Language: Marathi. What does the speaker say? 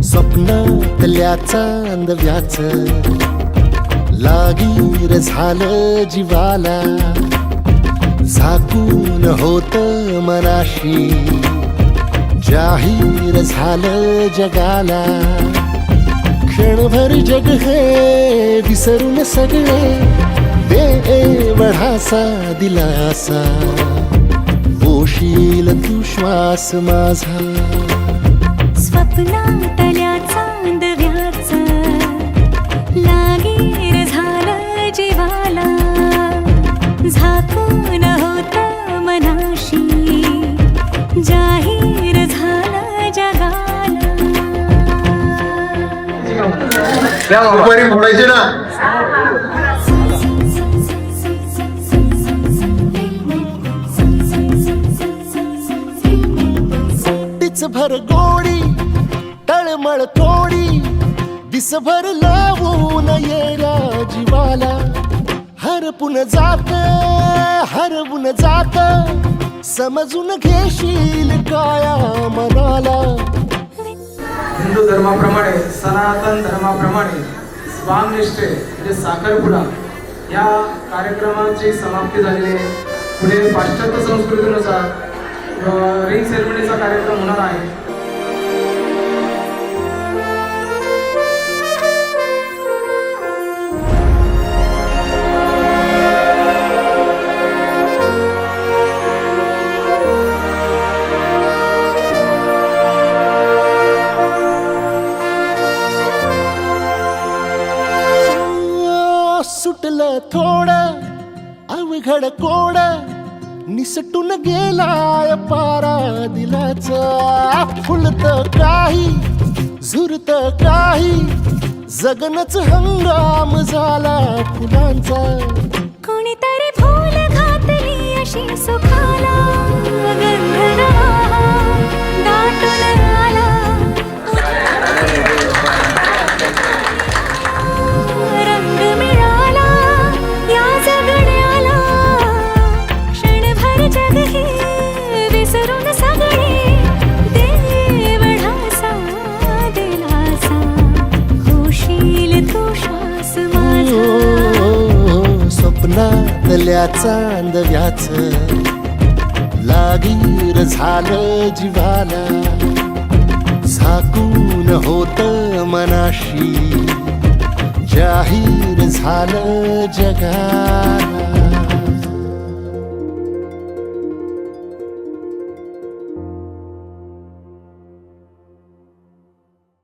स्वप्नातल्या चांदव्याच लागीर झालं जीवाला, झाकून होत मनाशी जाहीर झालं जगाला. क्षणभर जग हे विसरून सगळे देवढासा दिलासा, पोशील तू श्वास माझा. स्वप्नातल्या चांदव्याच लागीर झालं जीवाला, झाकून होत मनाशी जाहीर झालं जगाला. दुपारी फोडायचे ना. भर गोडी तळमळ थोडी दिसभर लावून येरा जीवाला. हरपून जात समजून घेशील काया मनाला. हिंदू धर्माप्रमाणे सनातन धर्माप्रमाणे स्वामनिष्ठे म्हणजे साखरपुडा या कार्यक्रमाची समाप्ती झालेली आहे. पुढे पाश्चात्य संस्कृतीनुसार रिंग सेरेमनीचा कार्यक्रम होणार आहे. सुटलं थोडं अवघड कोड निसटून गेलाय पारा दिलाचा. फुलत काही झुरत काही जगनच हंगाम झाला फुलांचा. कोणीतरी फूल घातली अशी सुखाला, गंध दाटून आला. रंग मिळाला या जगण्याला, क्षणभर जग हे विसरून सगळे देवढासा दिलासा, होशील तू श्वास माझा. स्वप्नातल्या चांदव्याच लागीर झालं जीवाला, झाकून होत मनाशी जाहीर झालं जगाला.